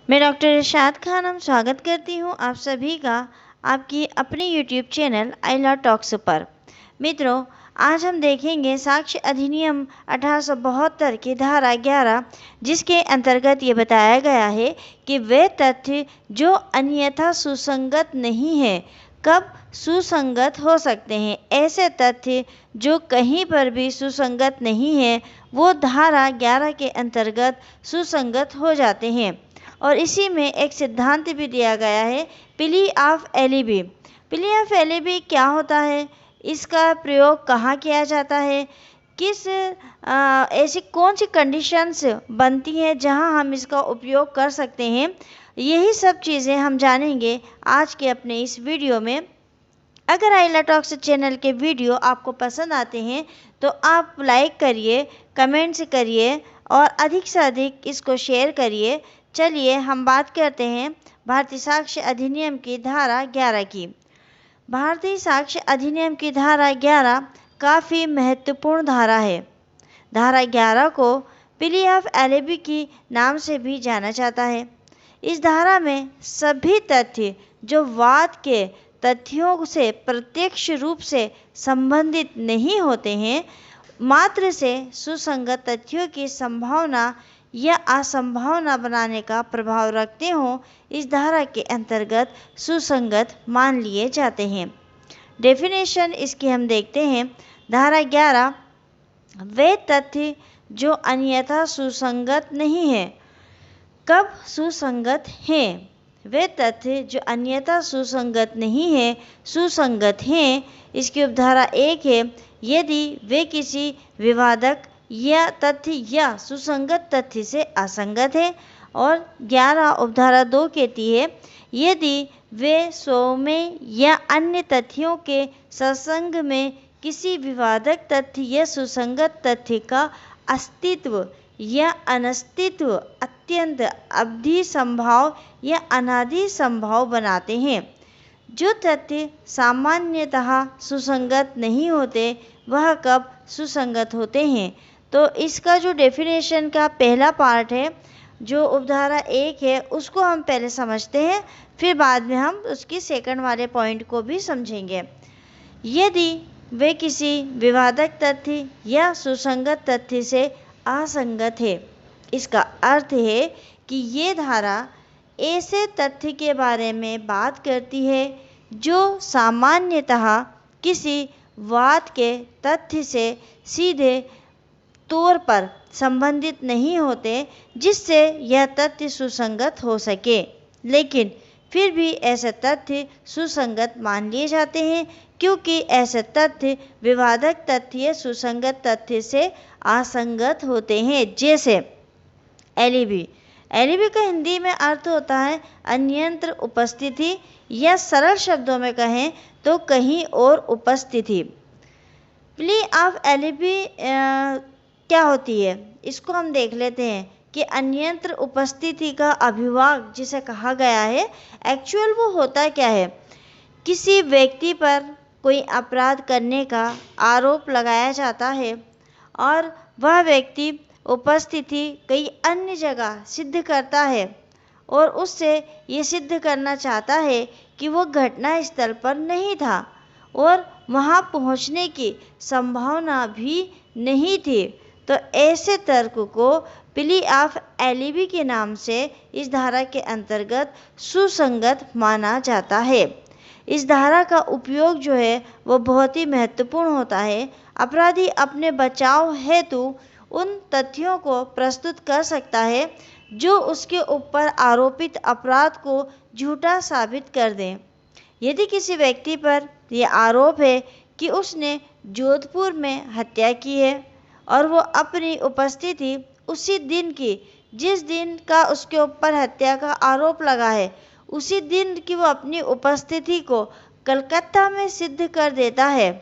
मैं डॉक्टर इरशाद खानम स्वागत करती हूँ आप सभी का आपकी अपनी YouTube channel I love talks पर। मित्रों, आज हम देखेंगे साक्ष्य अधिनियम 1872 की धारा 11, जिसके अंतर्गत ये बताया गया है कि वे तथ्य जो अन्यथा सुसंगत नहीं है कब सुसंगत हो सकते हैं। ऐसे तथ्य जो कहीं पर भी सुसंगत नहीं है वो धारा 11 के अंतर्गत सुसंगत हो जाते हैं। और इसी में एक सिद्धांत भी दिया गया है, plea of alibi. Plea of alibi क्या होता है, इसका प्रयोग कहाँ किया जाता है, किस ऐसी कौन सी कंडीशंस बनती हैं जहां हम इसका उपयोग कर सकते हैं, यही सब चीज़ें हम जानेंगे आज के अपने इस वीडियो में। अगर आई लव टॉक्स चैनल के वीडियो आपको पसंद आते हैं तो आप लाइक करिए, कमेंट्स करिए और अधिक से अधिक इसको शेयर करिए। चलिए हम बात करते हैं भारतीय साक्ष्य अधिनियम की धारा 11 की। भारतीय साक्ष्य अधिनियम की धारा 11 काफ़ी महत्वपूर्ण धारा है। धारा 11 को प्ली ऑफ एलिबी की नाम से भी जाना जाता है। इस धारा में सभी तथ्य जो वाद के तथ्यों से प्रत्यक्ष रूप से संबंधित नहीं होते हैं, मात्र से सुसंगत तथ्यों की संभावना या असंभावना बनाने का प्रभाव रखते हों, इस धारा के अंतर्गत सुसंगत मान लिए जाते हैं। डेफिनेशन इसकी हम देखते हैं। धारा 11, वे तथ्य जो अन्यथा सुसंगत नहीं है कब सुसंगत हैं। वे तथ्य जो अन्यथा सुसंगत नहीं है सुसंगत हैं। इसकी उपधारा 1 है, यदि वे किसी विवादक या तथ्य या सुसंगत तथ्य से असंगत है। और 11 उपधारा 2 कहती है, यदि वे सौम्य या अन्य तथ्यों के सत्संग में किसी विवादक तथ्य या सुसंगत तथ्य का अस्तित्व या अनस्तित्व अत्यंत अवधि संभाव या अनादि संभाव बनाते हैं। जो तथ्य सामान्यतः सुसंगत नहीं होते वह कब सुसंगत होते हैं। तो इसका जो डेफिनेशन का पहला पार्ट है, जो उपधारा 1 है, उसको हम पहले समझते हैं, फिर बाद में हम उसकी सेकंड वाले पॉइंट को भी समझेंगे। यदि वे किसी विवादक तथ्य या सुसंगत तथ्य से असंगत है, इसका अर्थ है कि ये धारा ऐसे तथ्य के बारे में बात करती है जो सामान्यतः किसी वाद के तथ्य से सीधे तौर पर संबंधित नहीं होते जिससे यह तथ्य सुसंगत हो सके, लेकिन फिर भी ऐसे तथ्य सुसंगत मान लिए जाते हैं क्योंकि ऐसे तथ्य विवादक तथ्य या सुसंगत तथ्य से असंगत होते हैं। जैसे एलिबी। एलिबी का हिंदी में अर्थ होता है अन्यत्र उपस्थिति, या सरल शब्दों में कहें तो कहीं और उपस्थिति। प्ली ऑफ एलिबी क्या होती है, इसको हम देख लेते हैं कि अन्यत्र उपस्थिति का अभिभाव जिसे कहा गया है, एक्चुअल वो होता क्या है। किसी व्यक्ति पर कोई अपराध करने का आरोप लगाया जाता है और वह व्यक्ति उपस्थिति कई अन्य जगह सिद्ध करता है और उससे ये सिद्ध करना चाहता है कि वो घटना स्थल पर नहीं था और वहाँ पहुँचने की संभावना भी नहीं थी। तो ऐसे तर्क को प्ली ऑफ एलिबी के नाम से इस धारा के अंतर्गत सुसंगत माना जाता है। इस धारा का उपयोग जो है वो बहुत ही महत्वपूर्ण होता है। अपराधी अपने बचाव हेतु उन तथ्यों को प्रस्तुत कर सकता है जो उसके ऊपर आरोपित अपराध को झूठा साबित कर दें। यदि किसी व्यक्ति पर यह आरोप है कि उसने जोधपुर में हत्या की है और वो अपनी उपस्थिति उसी दिन की जिस दिन का उसके ऊपर हत्या का आरोप लगा है, उसी दिन की वो अपनी उपस्थिति को कलकत्ता में सिद्ध कर देता है,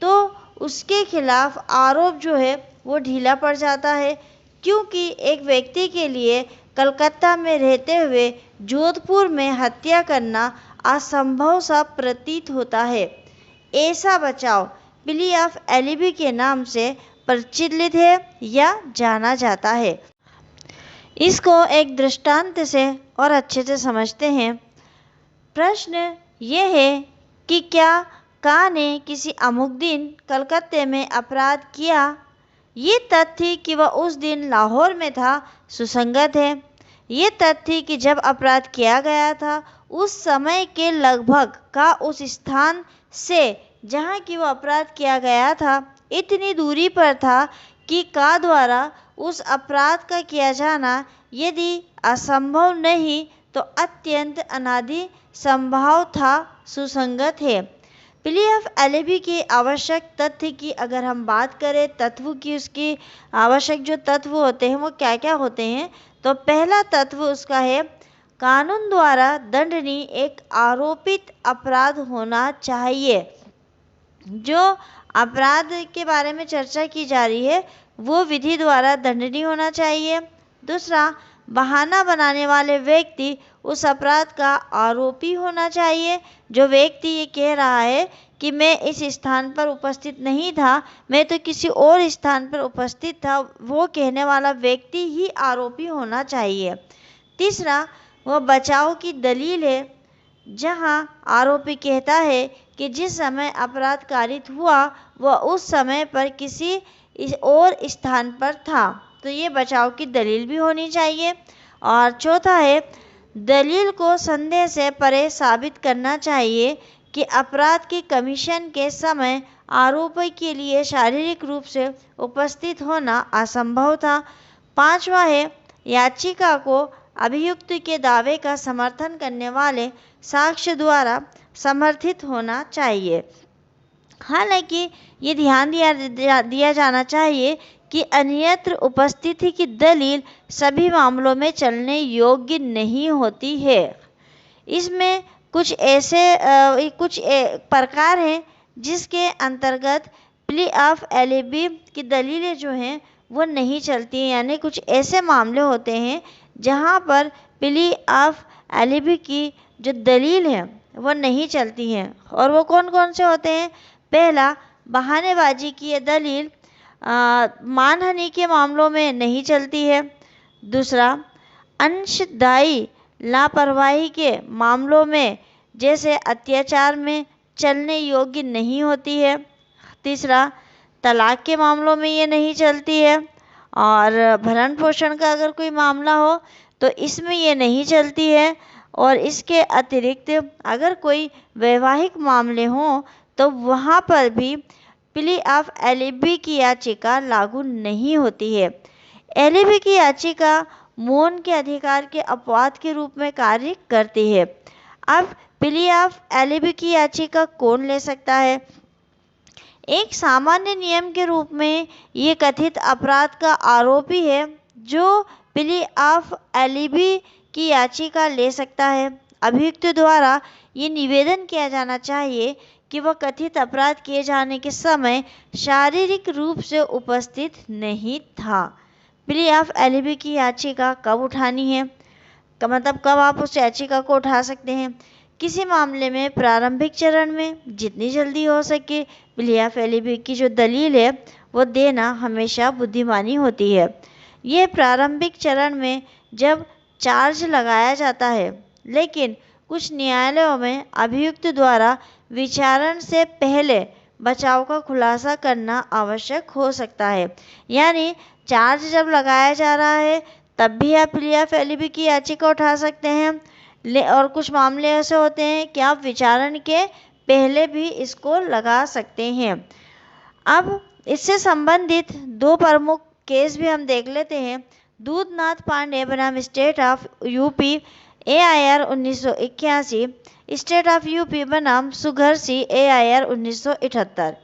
तो उसके खिलाफ आरोप जो है वो ढीला पड़ जाता है, क्योंकि एक व्यक्ति के लिए कलकत्ता में रहते हुए जोधपुर में हत्या करना असंभव सा प्रतीत होता है। ऐसा बचाव प्ली ऑफ एलिबी के नाम से प्रचलित है या जाना जाता है। इसको एक दृष्टांत से और अच्छे से समझते हैं। प्रश्न ये है कि क्या का ने किसी अमुक दिन कलकत्ते में अपराध किया? ये तथ्य कि वह उस दिन लाहौर में था सुसंगत है। ये तथ्य कि जब अपराध किया गया था उस समय के लगभग का उस स्थान से जहाँ की वह अपराध किया गया था इतनी दूरी पर था कि का द्वारा उस अपराध का किया जाना यदि असंभव नहीं तो अत्यंत अनादि संभव था, सुसंगत है। प्ले ऑफ एलिबी के आवश्यक तथ्य की अगर हम बात करें, तत्व की, उसकी आवश्यक जो तत्व होते हैं वो क्या क्या होते हैं, तो पहला तत्व उसका है कानून द्वारा दंडनीय एक आरोपित अपराध होना चाहिए। जो अपराध के बारे में चर्चा की जा रही है वो विधि द्वारा दंडनीय होना चाहिए। दूसरा, बहाना बनाने वाले व्यक्ति उस अपराध का आरोपी होना चाहिए। जो व्यक्ति ये कह रहा है कि मैं इस स्थान पर उपस्थित नहीं था, मैं तो किसी और स्थान पर उपस्थित था, वो कहने वाला व्यक्ति ही आरोपी होना चाहिए। तीसरा, वह बचाव की दलील है जहां आरोपी कहता है कि जिस समय अपराध कारित हुआ वह उस समय पर किसी और स्थान पर था, तो ये बचाव की दलील भी होनी चाहिए। और चौथा है, दलील को संदेह से परे साबित करना चाहिए कि अपराध के कमीशन के समय आरोपी के लिए शारीरिक रूप से उपस्थित होना असंभव था। पांचवा है, याचिका को अभियुक्त के दावे का समर्थन करने वाले साक्ष्य द्वारा समर्थित होना चाहिए। हालांकि ये ध्यान दिया जाना चाहिए कि अन्यत्र उपस्थिति की दलील सभी मामलों में चलने योग्य नहीं होती है। इसमें कुछ प्रकार हैं जिसके अंतर्गत प्ली ऑफ एलिबी की दलीलें जो हैं वो नहीं चलती हैं, यानी कुछ ऐसे मामले होते हैं जहां पर प्ली ऑफ एलिबी की जो दलील है वो नहीं चलती हैं। और वो कौन कौन से होते हैं? पहला, बहानेबाजी की ये दलील मानहानि के मामलों में नहीं चलती है। दूसरा, अंशदायी लापरवाही के मामलों में जैसे अत्याचार में चलने योग्य नहीं होती है। तीसरा, तलाक के मामलों में ये नहीं चलती है। और भरण पोषण का अगर कोई मामला हो तो इसमें ये नहीं चलती है। और इसके अतिरिक्त अगर कोई वैवाहिक मामले हों तो वहाँ पर भी प्ली ऑफ एलिबी की याचिका लागू नहीं होती है। एलिबी की याचिका मौन के अधिकार के अपवाद के रूप में कार्य करती है। अब प्ली ऑफ एलिबी की याचिका कौन ले सकता है? एक सामान्य नियम के रूप में ये कथित अपराध का आरोपी है जो प्ली ऑफ एलिबी की याचिका ले सकता है। अभियुक्त द्वारा ये निवेदन किया जाना चाहिए कि वह कथित अपराध किए जाने के समय शारीरिक रूप से उपस्थित नहीं था। प्ली ऑफ एलिबी की याचिका कब उठानी है? मतलब कब आप उस याचिका को उठा सकते हैं? किसी मामले में प्रारंभिक चरण में जितनी जल्दी हो सके प्ली ऑफ एलिबी की जो दलील है वो देना हमेशा बुद्धिमानी होती है। ये प्रारंभिक चरण में जब चार्ज लगाया जाता है, लेकिन कुछ न्यायालयों में अभियुक्त द्वारा विचारण से पहले बचाव का खुलासा करना आवश्यक हो सकता है। यानी चार्ज जब लगाया जा रहा है तब भी आप प्ली ऑफ एलिबी की याचिका उठा सकते हैं। और कुछ मामले ऐसे होते हैं कि आप विचारण के पहले भी इसको लगा सकते हैं। अब इससे संबंधित दो प्रमुख केस भी हम देख लेते हैं। दूधनाथ पांडे बनाम state of UP AIR 1981, state of UP बनाम सुघर्सी AIR 1978।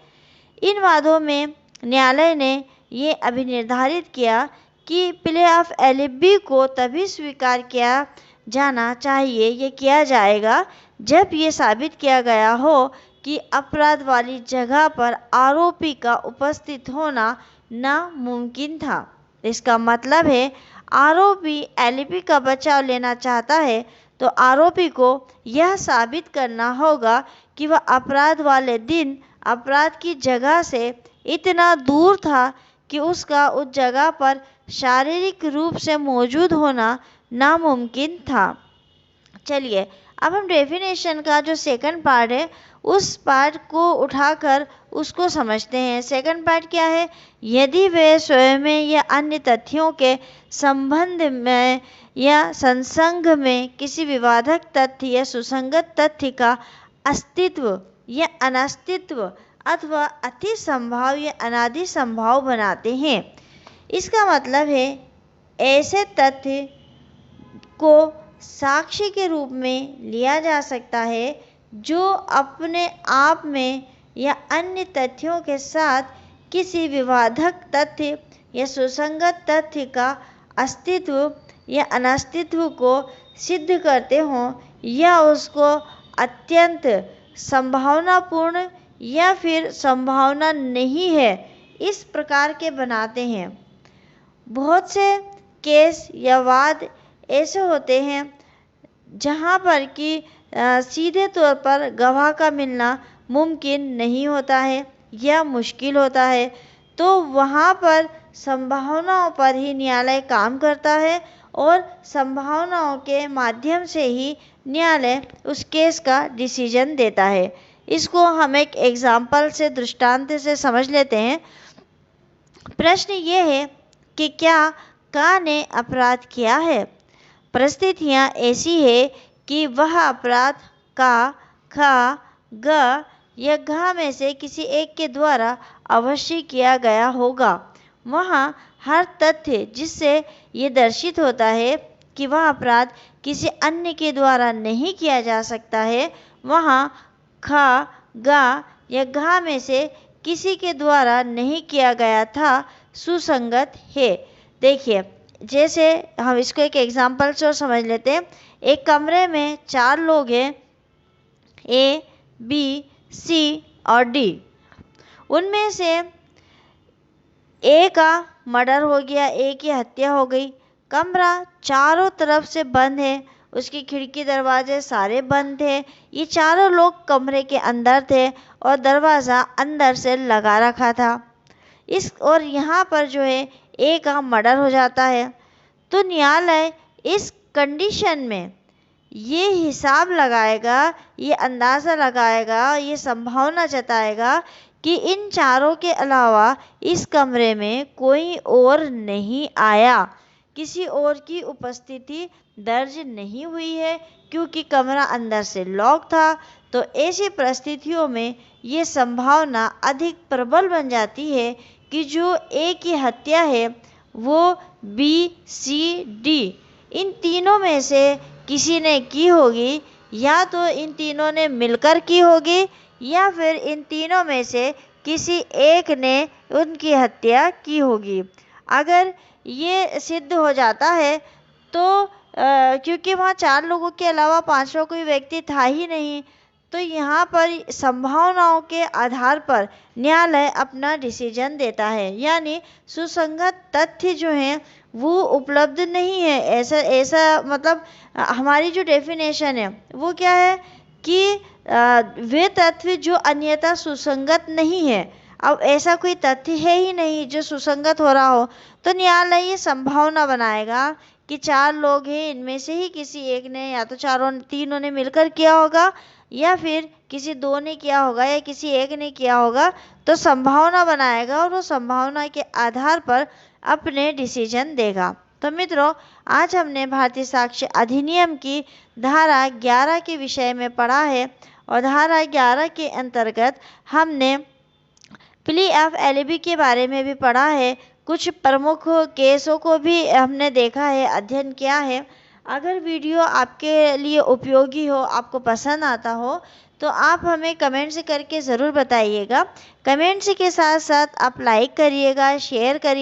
इन वादों में न्यायालय ने ये अभिनिर्धारित किया कि प्ले ऑफ एलिबी को तभी स्वीकार किया जाना चाहिए, ये किया जाएगा जब ये साबित किया गया हो कि अपराध वाली जगह पर आरोपी का उपस्थित होना नामुमकिन था। इसका मतलब है आरोपी एलिबी का बचाव लेना चाहता है तो आरोपी को यह साबित करना होगा कि वह अपराध वाले दिन अपराध की जगह से इतना दूर था कि उसका उस जगह पर शारीरिक रूप से मौजूद होना नामुमकिन था। चलिए अब हम डेफिनेशन का जो सेकंड पार्ट है उस पार्ट को उठाकर उसको समझते हैं। सेकंड पार्ट क्या है? यदि वे स्वयं में या अन्य तथ्यों के संबंध में या संसंग में किसी विवादक तथ्य या सुसंगत तथ्य का अस्तित्व या अनस्तित्व अथवा अति संभाव या अनादि संभाव बनाते हैं। इसका मतलब है ऐसे तथ्य को साक्षी के रूप में लिया जा सकता है जो अपने आप में या अन्य तथ्यों के साथ किसी विवादक तथ्य या सुसंगत तथ्य का अस्तित्व या अनस्तित्व को सिद्ध करते हों या उसको अत्यंत संभावनापूर्ण या फिर संभावना नहीं है इस प्रकार के बनाते हैं। बहुत से केस या वाद ऐसे होते हैं जहाँ पर कि सीधे तौर पर गवाह का मिलना मुमकिन नहीं होता है या मुश्किल होता है, तो वहाँ पर संभावनाओं पर ही न्यायालय काम करता है और संभावनाओं के माध्यम से ही न्यायालय उस केस का डिसीजन देता है। इसको हम एक एग्जाम्पल से, दृष्टांत से समझ लेते हैं। प्रश्न ये है कि क्या का ने अपराध किया है? परिस्थितियाँ ऐसी है कि वह अपराध का, खा, ग या घ में से किसी एक के द्वारा अवश्य किया गया होगा। वहाँ हर तथ्य जिससे ये दर्शित होता है कि वह अपराध किसी अन्य के द्वारा नहीं किया जा सकता है, वहाँ ख, ग या घ में से किसी के द्वारा नहीं किया गया था, सुसंगत है। देखिए, जैसे हम इसको एक एग्जाम्पल से समझ लेते हैं। एक कमरे में 4 लोग हैं, ए, बी, सी और डी। उनमें से ए का मर्डर हो गया, ए की हत्या हो गई। कमरा चारों तरफ से बंद है, उसकी खिड़की दरवाजे सारे बंद थे। ये चारों लोग कमरे के अंदर थे और दरवाज़ा अंदर से लगा रखा था। और यहाँ पर जो है ए का मर्डर हो जाता है। तो न्यायालय इस कंडीशन में ये हिसाब लगाएगा, ये अंदाज़ा लगाएगा, ये संभावना जताएगा कि इन चारों के अलावा इस कमरे में कोई और नहीं आया, किसी और की उपस्थिति दर्ज नहीं हुई है क्योंकि कमरा अंदर से लॉक था। तो ऐसी परिस्थितियों में ये संभावना अधिक प्रबल बन जाती है कि जो ए की हत्या है वो बी, सी, डी इन तीनों में से किसी ने की होगी, या तो इन तीनों ने मिलकर की होगी या फिर इन तीनों में से किसी एक ने उनकी हत्या की होगी। अगर ये सिद्ध हो जाता है तो क्योंकि वहाँ 4 लोगों के अलावा 5वां कोई व्यक्ति था ही नहीं, तो यहाँ पर संभावनाओं के आधार पर न्यायालय अपना डिसीजन देता है। यानी सुसंगत तथ्य जो हैं वो उपलब्ध नहीं है। ऐसा मतलब हमारी जो डेफिनेशन है वो क्या है कि वे तथ्य जो अन्यथा सुसंगत नहीं है। अब ऐसा कोई तथ्य है ही नहीं जो सुसंगत हो रहा हो, तो न्यायालय ये संभावना बनाएगा कि 4 लोग हैं, इनमें से ही किसी एक ने, या तो तीनों ने मिलकर किया होगा या फिर किसी 2 ने किया होगा या किसी एक ने किया होगा। तो संभावना बनाएगा और वो संभावना के आधार पर अपने डिसीजन देगा। तो मित्रों, आज हमने भारतीय साक्ष्य अधिनियम की धारा 11 के विषय में पढ़ा है और धारा 11 के अंतर्गत हमने प्ली ऑफ एलिबी के बारे में भी पढ़ा है। कुछ प्रमुख केसों को भी हमने देखा है, अध्ययन किया है। अगर वीडियो आपके लिए उपयोगी हो, आपको पसंद आता हो, तो आप हमें कमेंट्स करके ज़रूर बताइएगा। कमेंट्स के साथ साथ आप लाइक करिएगा, शेयर करिए।